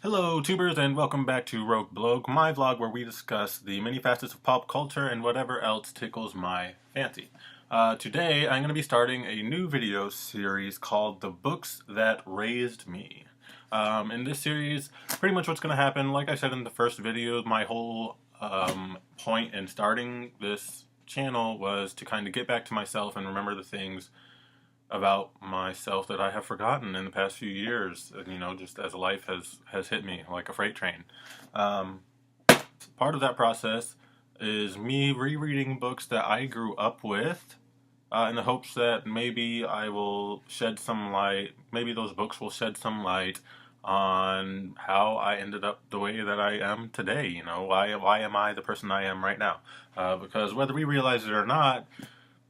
Hello, tubers, and welcome back to Blogue, my vlog where we discuss the many facets of pop culture and whatever else tickles my fancy. Today, I'm going to be starting a new video series called The Books That Raised Me. In this series, pretty much what's going to happen, like I said in the first video, my whole point in starting this channel was to kind of get back to myself and remember the things about myself that I have forgotten in the past few years, just as life has hit me like a freight train. Part of that process is me rereading books that I grew up with, in the hopes that maybe I will shed some light, maybe those books will shed some light on how I ended up the way that I am today. Why am I the person I am right now? Because whether we realize it or not,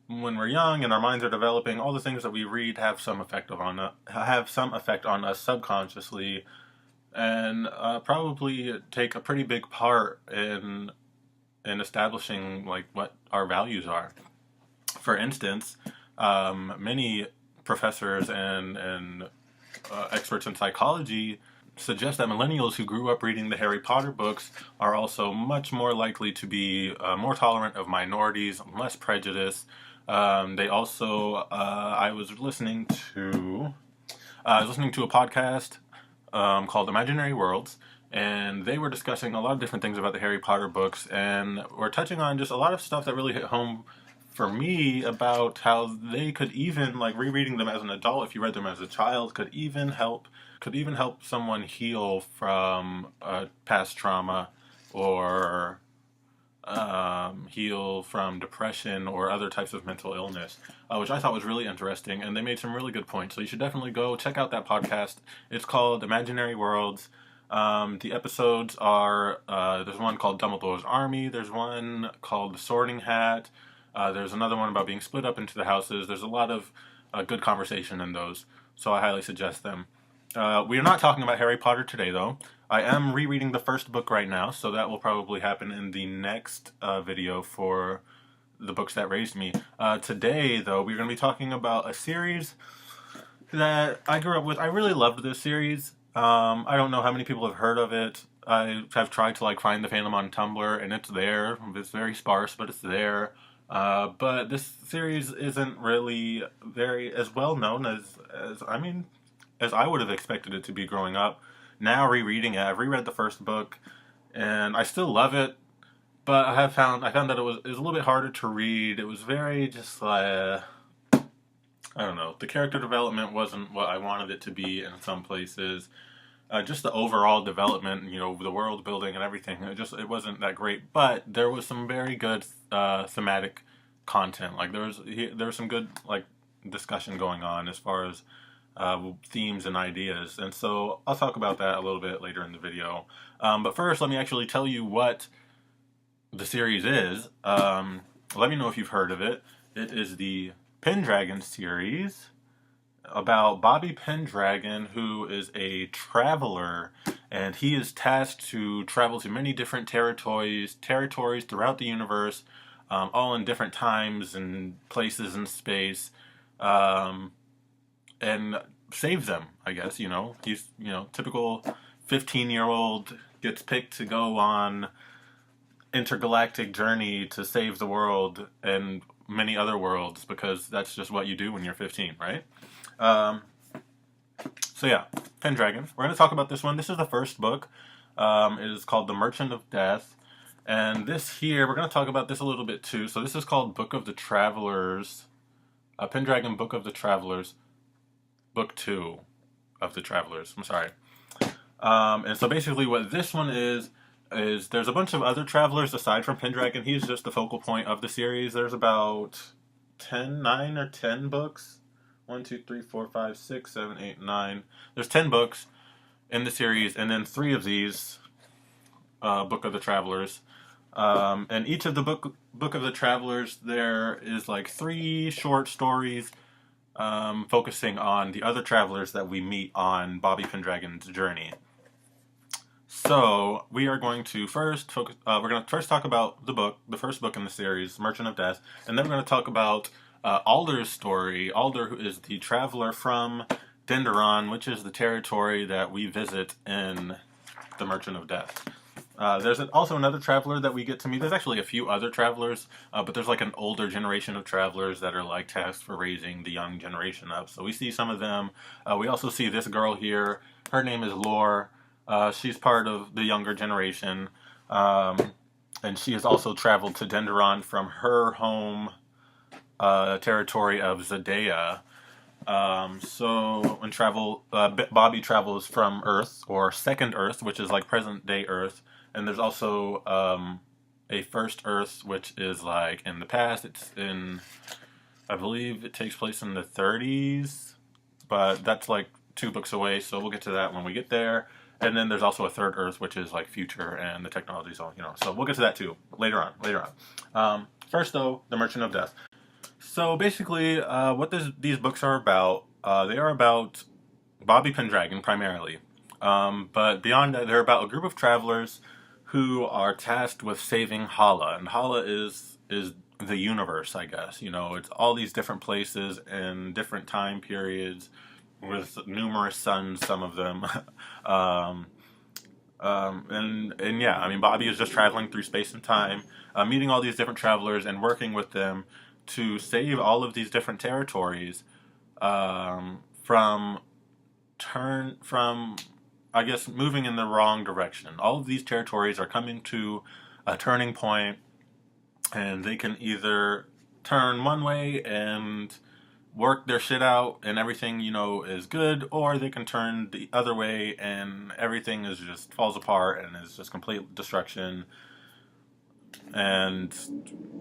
when we're young and our minds are developing, all the things that we read have some effect on us subconsciously, and probably take a pretty big part in establishing like what our values are. For instance, many professors and experts in psychology suggest that millennials who grew up reading the Harry Potter books are also much more likely to be more tolerant of minorities, less prejudiced. They also, I was listening to a podcast called Imaginary Worlds, and they were discussing a lot of different things about the Harry Potter books, and we're touching on just a lot of stuff that really hit home for me about how they could even, like, rereading them as an adult, if you read them as a child, could even help someone heal from past trauma, or heal from depression or other types of mental illness, which I thought was really interesting, and they made some really good points. So you should definitely go check out that podcast. It's called Imaginary Worlds. The episodes are, there's one called Dumbledore's Army, there's one called The Sorting Hat, there's another one about being split up into the houses. There's a lot of good conversation in those, so I highly suggest them. We are not talking about Harry Potter today, though. I am rereading the first book right now, so that will probably happen in the next video for the books that raised me. Today, though, we're going to be talking about a series that I grew up with. I really loved this series. I don't know how many people have heard of it. I have tried to find the fandom on Tumblr, and it's there. It's very sparse, but it's there. But this series isn't really very as well known as I would have expected it to be growing up. Now rereading it, I've reread the first book, and I still love it, but I found that it was a little bit harder to read. It was very just I don't know. The character development wasn't what I wanted it to be in some places. Just the overall development, the world building and everything, it wasn't that great. But there was some very good thematic content. There was some good discussion going on as far as themes and ideas, and so I'll talk about that a little bit later in the video. But first, let me actually tell you what the series is. Let me know if you've heard of it. It is the Pendragon series about Bobby Pendragon, who is a traveler, and he is tasked to travel to many different territories throughout the universe, all in different times and places in space. And save them, I guess. He's, typical 15-year-old gets picked to go on intergalactic journey to save the world and many other worlds, because that's just what you do when you're 15, right? So yeah, Pendragon. We're going to talk about this one. This is the first book. It is called The Merchant of Death. And this here, we're going to talk about this a little bit too. So this is called Book of the Travelers. Pendragon Book of the Travelers. Book 2 of the Travelers. I'm sorry. And so basically what this one is there's a bunch of other travelers aside from Pendragon. He's just the focal point of the series. There's about 9 or 10 books. 1, 2, 3, 4, 5, 6, 7, 8, 9. There's 10 books in the series, and then 3 of these Book of the Travelers. And each of the Book of the Travelers, there is 3 short stories focusing on the other travelers that we meet on Bobby Pendragon's journey. So we are going to first focus. We're going to first talk about the first book in the series, Merchant of Death, and then we're going to talk about Alder's story. Alder, who is the traveler from Denderon, which is the territory that we visit in the Merchant of Death. There's also another traveler that we get to meet. There's actually a few other travelers, but there's like an older generation of travelers that are like tasked for raising the young generation up. So we see some of them. We also see this girl here. Her name is Lore. She's part of the younger generation. And she has also traveled to Denderon from her home territory of Zadea. So when Bobby travels from Earth, or Second Earth, which is like present day Earth, and there's also a First Earth, which is like in the past. It's in, I believe it takes place in the 30s, but that's like 2 books away, so we'll get to that when we get there. And then there's also a Third Earth, which is like future, and the technology's all, so we'll get to that too later on. First though, the Merchant of Death. So basically, what these books are about, they are about Bobby Pendragon primarily. But beyond that, they're about a group of travelers who are tasked with saving Hala. And Hala is the universe, I guess. It's all these different places and different time periods with numerous suns, some of them. And yeah, I mean, Bobby is just traveling through space and time, meeting all these different travelers and working with them to save all of these different territories from I guess moving in the wrong direction. All of these territories are coming to a turning point, and they can either turn one way and work their shit out and everything is good, or they can turn the other way and everything is just falls apart and is just complete destruction. And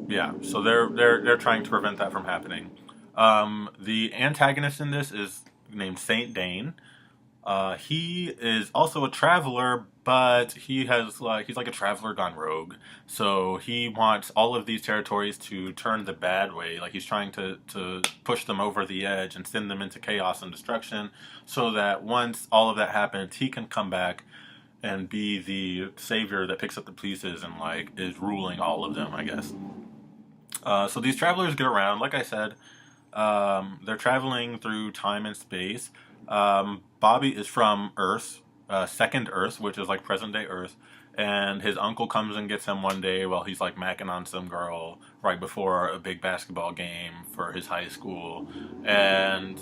yeah, so they're trying to prevent that from happening. The antagonist in this is named Saint Dane. He is also a traveler, but he's like a traveler gone rogue. So he wants all of these territories to turn the bad way. Like he's trying to push them over the edge and send them into chaos and destruction, so that once all of that happens, he can come back and be the savior that picks up the pieces and like is ruling all of them, I guess. So these travelers get around. Like I said, they're traveling through time and space. Bobby is from Earth, Second Earth, which is like present day Earth, and his uncle comes and gets him one day while he's like macking on some girl right before a big basketball game for his high school, and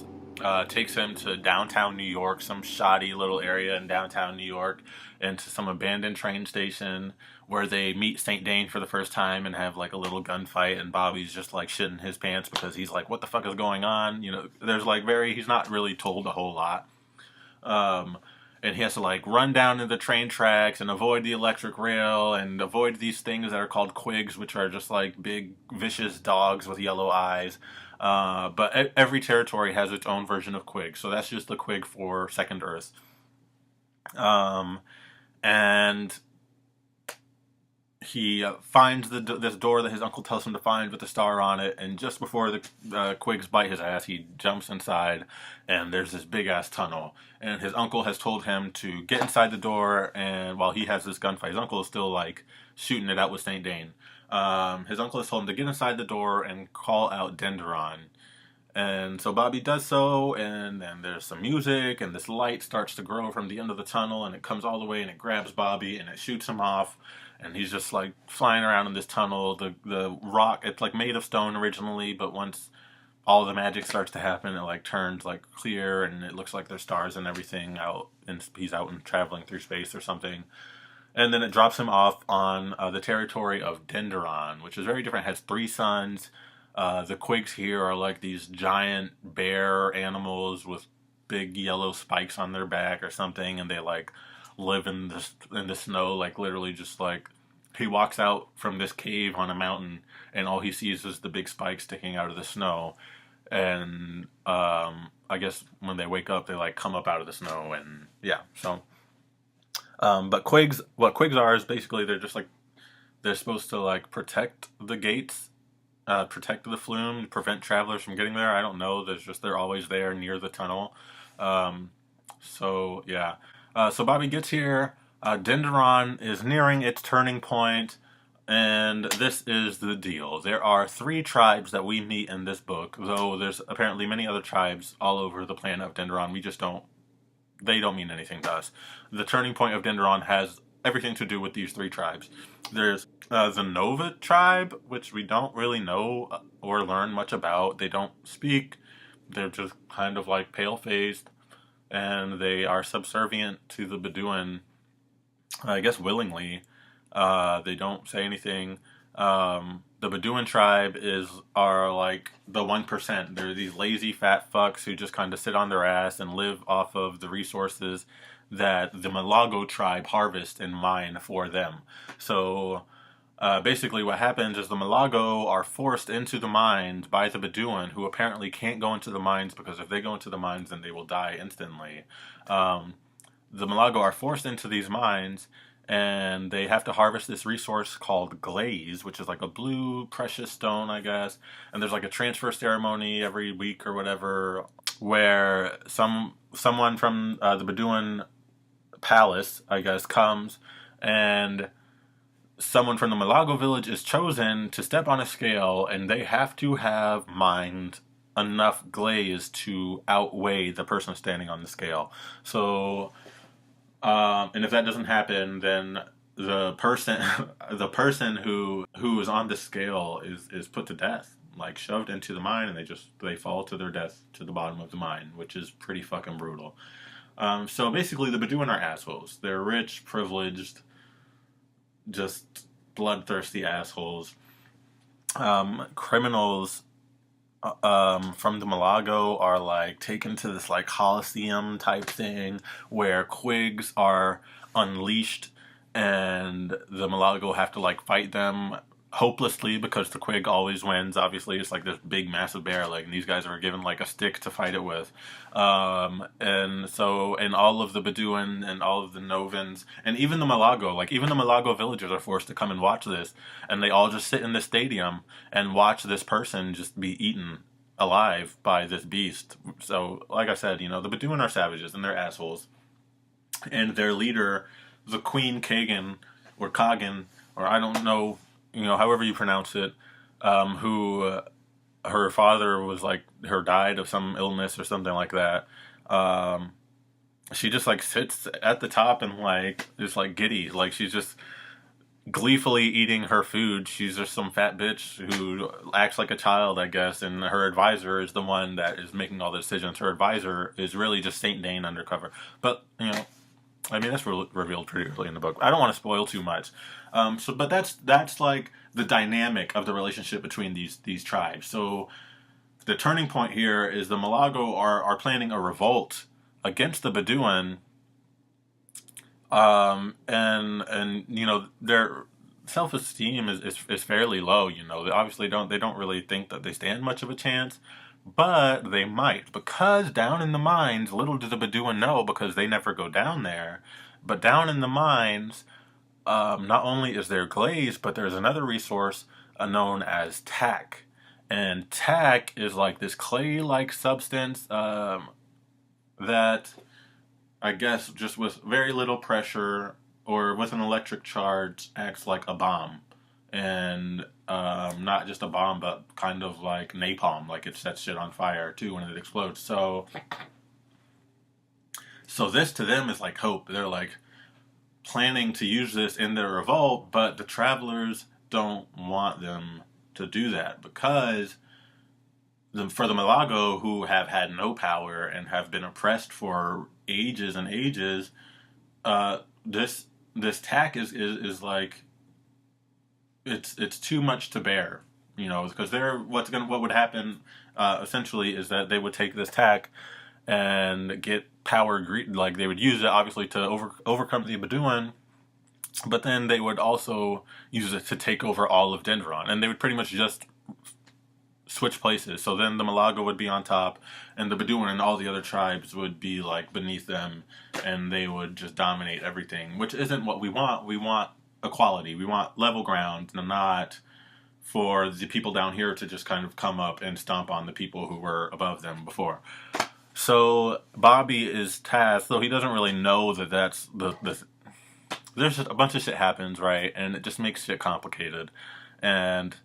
takes him to downtown New York, some shoddy little area in downtown New York, and to some abandoned train station where they meet Saint Dane for the first time and have like a little gunfight, and Bobby's just like shitting his pants because he's like, what the fuck is going on? There's like he's not really told a whole lot. And he has to like run down to the train tracks and avoid the electric rail and avoid these things that are called quigs, which are just like big vicious dogs with yellow eyes. But every territory has its own version of quig, so that's just the quig for Second Earth. And he finds this door that his uncle tells him to find with the star on it, and just before the quigs bite his ass, he jumps inside, and there's this big-ass tunnel. And his uncle has told him to get inside the door, and while he has this gunfight, his uncle is still, like, shooting it out with Saint Dane. His uncle has told him to get inside the door and call out Denderon. And so Bobby does so, and then there's some music, and this light starts to grow from the end of the tunnel, and it comes all the way, and it grabs Bobby, and it shoots him off. And he's just like flying around in this tunnel. The rock, it's like made of stone originally, but once all the magic starts to happen, it like turns like clear, and it looks like there's stars and everything out, and he's out and traveling through space or something. And then it drops him off on the territory of Denderon, which is very different. It has 3 suns. The quigs here are like these giant bear animals with big yellow spikes on their back or something, and they like live in the snow, like literally just like he walks out from this cave on a mountain and all he sees is the big spikes sticking out of the snow. And I guess when they wake up, they like come up out of the snow, and yeah. So but quigs, what quigs are is basically they're supposed to like protect the gates, protect the flume, prevent travelers from getting there. I don't know, they're always there near the tunnel. So yeah. So Bobby gets here. Denderon is nearing its turning point, and this is the deal. There are 3 tribes that we meet in this book, though there's apparently many other tribes all over the planet of Denderon. We just don't they don't mean anything to us. The turning point of Denderon has everything to do with these three tribes. There's the Nova tribe, which we don't really know or learn much about. They don't speak. They're just kind of like pale-faced, and they are subservient to the Bedouin, I guess willingly. They don't say anything. The Bedouin tribe are like the 1%. They're these lazy fat fucks who just kind of sit on their ass and live off of the resources that the Malago tribe harvest and mine for them. So basically what happens is the Malago are forced into the mines by the Bedouin, who apparently can't go into the mines because if they go into the mines then they will die instantly. The Malago are forced into these mines, and they have to harvest this resource called glaze, which is like a blue precious stone, I guess. And there's like a transfer ceremony every week or whatever, where someone from the Bedouin palace, I guess, comes, and someone from the Malago village is chosen to step on a scale, and they have to have mined enough glaze to outweigh the person standing on the scale. So and if that doesn't happen, then the person who is on the scale is put to death, like shoved into the mine, and they fall to their death to the bottom of the mine, which is pretty fucking brutal. So basically, the Bedouin are assholes. They're rich, privileged, just bloodthirsty assholes. Criminals from the Malago are like taken to this like Coliseum type thing where quigs are unleashed, and the Malago have to like fight them hopelessly because the quig always wins. Obviously, it's like this big massive bear, like, and these guys are given like a stick to fight it with. And all of the Bedouin and all of the Novans and even the Malago, like even the Malago villagers are forced to come and watch this, and they all just sit in the stadium and watch this person just be eaten alive by this beast. So, like I said, the Bedouin are savages and they're assholes, and their leader, the Queen Kagan or Kagan, or I don't know, however you pronounce it, who her father was like, died of some illness or something like that. She just like sits at the top and like is like giddy, like she's just gleefully eating her food. She's just some fat bitch who acts like a child, I guess, and her advisor is the one that is making all the decisions. Her advisor is really just Saint Dane undercover. But, I mean, that's revealed pretty early in the book. I don't want to spoil too much. But that's like the dynamic of the relationship between these tribes. So the turning point here is the Malago are planning a revolt against the Bedouin, and their self-esteem is fairly low. They obviously don't really think that they stand much of a chance, but they might, because down in the mines, little do the Bedouin know, because they never go down there, but down in the mines, not only is there glaze, but there's another resource known as tack. And tack is like this clay-like substance that, I guess, just with very little pressure or with an electric charge, acts like a bomb. And not just a bomb, but kind of like napalm, like it sets shit on fire too when it explodes. So this to them is like hope. They're like planning to use this in their revolt, but the travelers don't want them to do that, because for the Malago, who have had no power and have been oppressed for ages and ages, this tack is like, it's too much to bear, because what would happen essentially is that they would take this tack and get power, like they would use it obviously to overcome the Bedouin, but then they would also use it to take over all of Denderon, and they would pretty much just switch places. So then the Malago would be on top, and the Bedouin and all the other tribes would be like beneath them, and they would just dominate everything, which isn't what we want. We want equality. We want level ground, and not for the people down here to just kind of come up and stomp on the people who were above them before. So Bobby is tasked, though he doesn't really know that that's there's just a bunch of shit happens, right? And it just makes shit complicated. And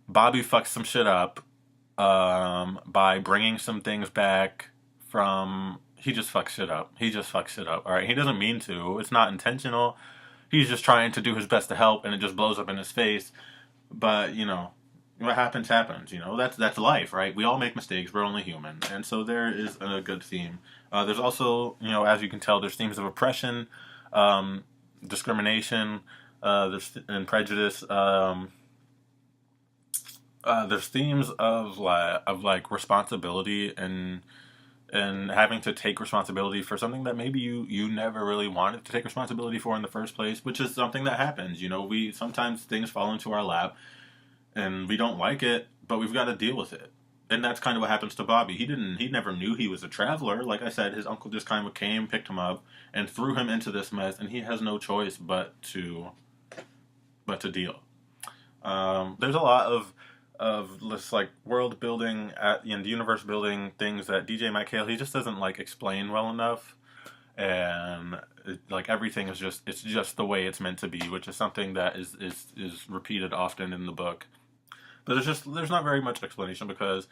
Bobby fucks some shit up by bringing some things back from he just fucks shit up. He just fucks shit up. All right, he doesn't mean to. It's not intentional. He's just trying to do his best to help, and it just blows up in his face. But you know, what happens happens. You know, that's life, right? We all make mistakes. We're only human, and so there is a good theme. There's also, you know, as you can tell, there's themes of oppression, discrimination, and prejudice. There's themes of like responsibility and having to take responsibility for something that maybe you never really wanted to take responsibility for in the first place, which is something that happens. You know, we sometimes things fall into our lap and we don't like it, but we've got to deal with it. And that's kind of what happens to Bobby. He never knew he was a traveler. Like I said, his uncle just kind of came, picked him up, and threw him into this mess, and he has no choice but to deal. There's a lot of this like world building and universe building things that DJ McHale, he just doesn't like explain well enough, and like everything is it's just the way it's meant to be, which is something that is repeated often in the book. But there's not very much explanation, because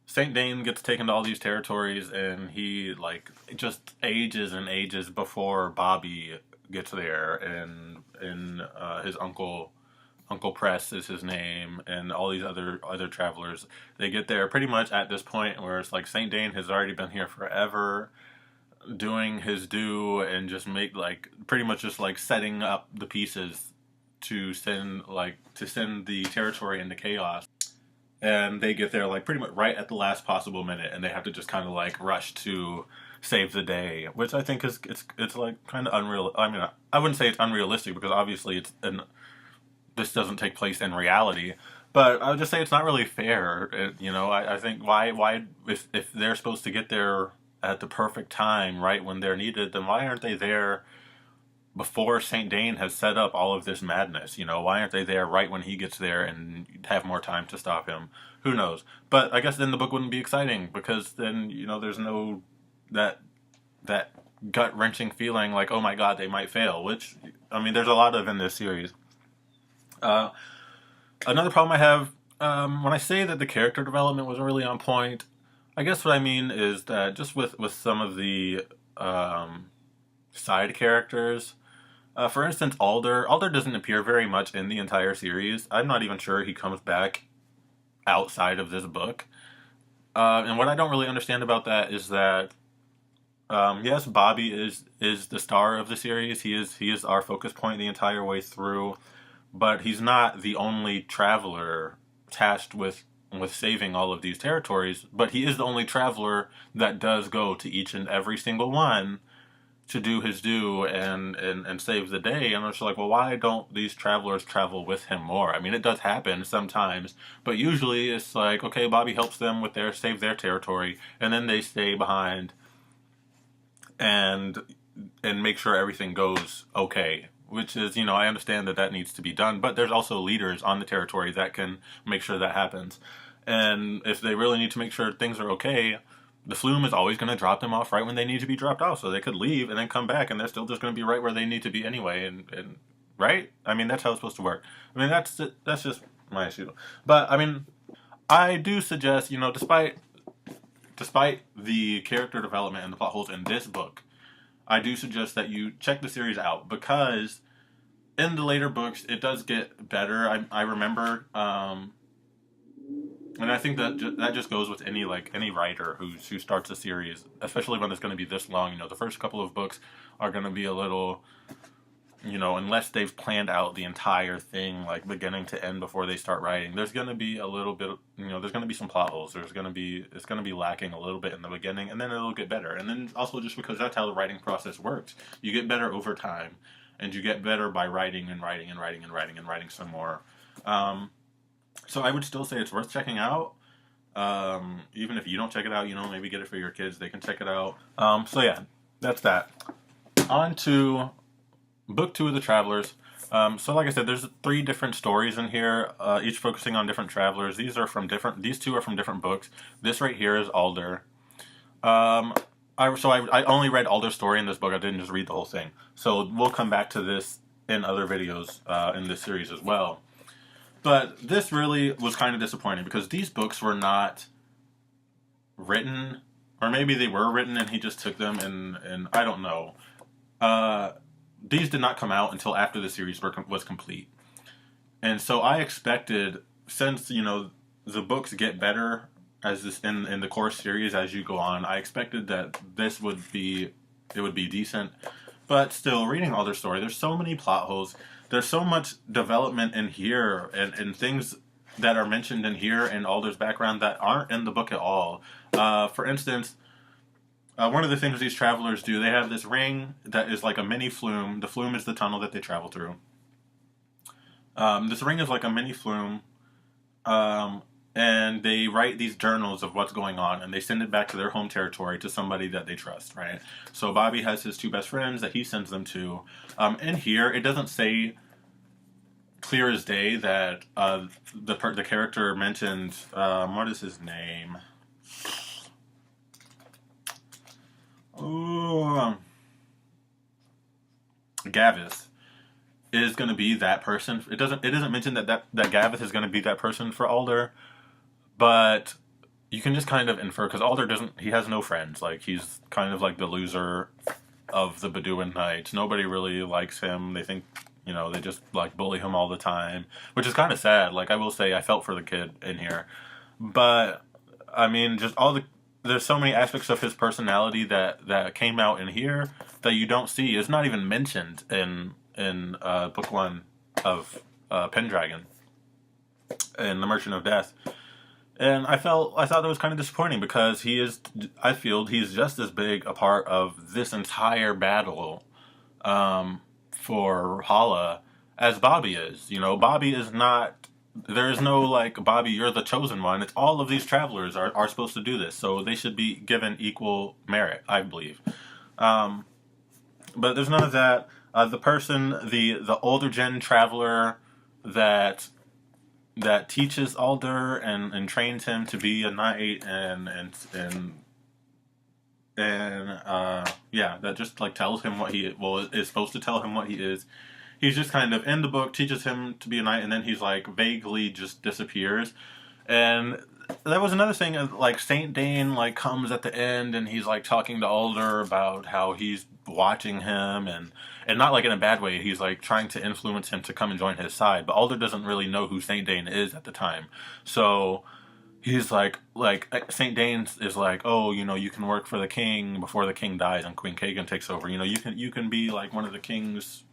Saint Dane gets taken to all these territories, and he like just ages and ages before Bobby gets there, and his Uncle Press is his name, and all these other travelers. They get there pretty much at this point where it's like Saint Dane has already been here forever, doing his due, and just pretty much just like setting up the pieces to send the territory into chaos. And they get there like pretty much right at the last possible minute, and they have to just kind of like rush to save the day, which I think it's like kind of unreal. I mean, I wouldn't say it's unrealistic, because obviously this doesn't take place in reality, but I would just say it's not really fair. You know, I think why if they're supposed to get there at the perfect time, right when they're needed, then why aren't they there before Saint Dane has set up all of this madness? You know, why aren't they there right when he gets there and have more time to stop him? Who knows? But I guess then the book wouldn't be exciting, because then, you know, there's no that gut-wrenching feeling like, oh my god, they might fail, which, I mean, there's a lot of in this series. Another problem I have, when I say that the character development wasn't really on point, I guess what I mean is that just with some of the side characters, for instance, Alder doesn't appear very much in the entire series. I'm not even sure he comes back outside of this book. And what I don't really understand about that is that, yes, Bobby is the star of the series. He is our focus point the entire way through. But he's not the only traveler tasked with saving all of these territories, but he is the only traveler that does go to each and every single one to do his due and save the day. And I'm just like, well, why don't these travelers travel with him more? I mean, it does happen sometimes, but usually it's like, okay, Bobby helps them with save their territory, and then they stay behind and make sure everything goes okay. Which is, you know, I understand that needs to be done, but there's also leaders on the territory that can make sure that happens. And if they really need to make sure things are okay, the Flume is always going to drop them off right when they need to be dropped off, so they could leave and then come back, and they're still just going to be right where they need to be anyway. And right? I mean, that's how it's supposed to work. I mean, that's just my issue. But I mean, I do suggest, you know, despite the character development and the plot holes in this book, I do suggest that you check the series out, because in the later books it does get better. I remember, and I think that just goes with any writer who starts a series, especially when it's going to be this long. You know, the first couple of books are going to be a little, you know, unless they've planned out the entire thing, like beginning to end before they start writing, there's going to be a little bit, you know, there's going to be some plot holes. It's going to be lacking a little bit in the beginning, and then it'll get better. And then also just because that's how the writing process works. You get better over time, and you get better by writing and writing and writing and writing and writing some more. So I would still say it's worth checking out. Even if you don't check it out, you know, maybe get it for your kids. They can check it out. So yeah, that's that. On to Book 2 of the Travelers. So like I said, there's 3 different stories in here, each focusing on different travelers. These two are from different books. This right here is Alder. I only read Alder's story in this book. I didn't just read the whole thing. So we'll come back to this in other videos in this series as well. But this really was kind of disappointing, because these books were not written or maybe they were written and he just took them, and I don't know. These did not come out until after the series was complete. And so I expected, since, you know, the books get better as this in the core series as you go on, I expected that this would be decent. But still, reading all their story, there's so many plot holes. There's so much development in here, and things that are mentioned in here and Alder's background that aren't in the book at all. For instance, one of the things these travelers do, they have this ring that is like a mini flume. The flume is the tunnel that they travel through. This ring is like a mini flume, and they write these journals of what's going on, and they send it back to their home territory to somebody that they trust, right? So Bobby has his 2 best friends that he sends them to. In here, it doesn't say clear as day that the character mentioned, what is his name? Gavis is going to be that person. It doesn't mention that Gavis is going to be that person for Alder, but you can just kind of infer, because Alder he has no friends. Like, he's kind of like the loser of the Bedouin Knights. Nobody really likes him. They think, you know, they just like bully him all the time, which is kind of sad. Like, I will say, I felt for the kid in here, but I mean, just there's so many aspects of his personality that came out in here that you don't see. It's not even mentioned in book 1 of Pendragon and The Merchant of Death. And I thought that was kind of disappointing, because I feel he's just as big a part of this entire battle for Hala as Bobby is. You know, Bobby is not. There is no, like, Bobby, you're the chosen one. It's all of these travelers are supposed to do this, so they should be given equal merit, I believe. But there's none of that. The older gen traveler that teaches Alder and trains him to be a knight, and that just like tells him is supposed to tell him what he is. He's just kind of in the book, teaches him to be a knight, and then he's like vaguely just disappears. And that was another thing, like Saint Dane like comes at the end, and he's like talking to Alder about how he's watching him, and not like in a bad way. He's like trying to influence him to come and join his side, but Alder doesn't really know who Saint Dane is at the time. So he's like Saint Dane is like, oh, you know, you can work for the king before the king dies and Queen Kagan takes over. You know, you can be like one of the king's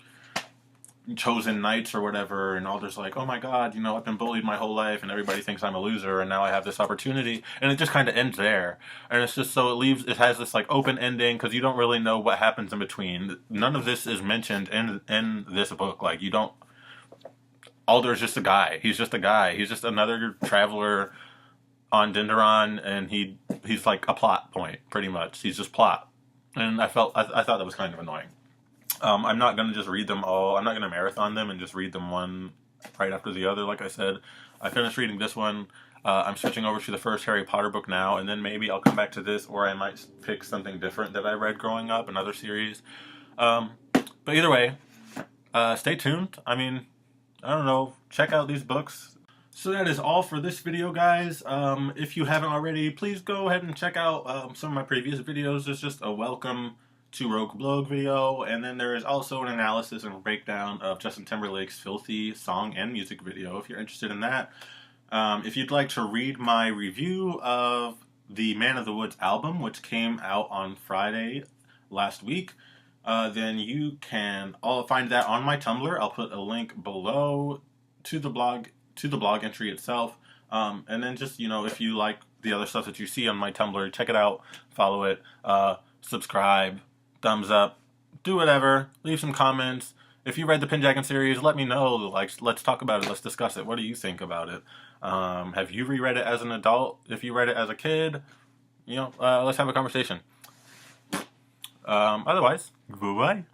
chosen knights or whatever. And Alder's like, oh my god, you know, I've been bullied my whole life and everybody thinks I'm a loser, and now I have this opportunity. And it just kind of ends there, and it's just, so it has this like open ending, because you don't really know what happens in between. None of this is mentioned in this book. Like, you don't. Alder's just a guy. He's just a guy. He's just another traveler on Denderon, and he's like a plot point, pretty much. He's just plot. And I thought that was kind of annoying. I'm not going to just read them all. I'm not going to marathon them and just read them one right after the other. Like I said, I finished reading this one. I'm switching over to the first Harry Potter book now, and then maybe I'll come back to this, or I might pick something different that I read growing up, another series. But either way, stay tuned. I mean, I don't know, check out these books. So that is all for this video, guys. If you haven't already, please go ahead and check out some of my previous videos. There's just a welcome to Rogue Blogue video, and then there is also an analysis and breakdown of Justin Timberlake's Filthy song and music video, if you're interested in that. If you'd like to read my review of the Man of the Woods album, which came out on Friday last week, then you can find that on my Tumblr. I'll put a link below to the blog entry itself. And then just, you know, if you like the other stuff that you see on my Tumblr, check it out, follow it, subscribe, thumbs up, do whatever, leave some comments. If you read the Pendragon series, let me know. Like, let's talk about it. Let's discuss it. What do you think about it? Have you reread it as an adult? If you read it as a kid, you know, let's have a conversation. Otherwise, bye-bye.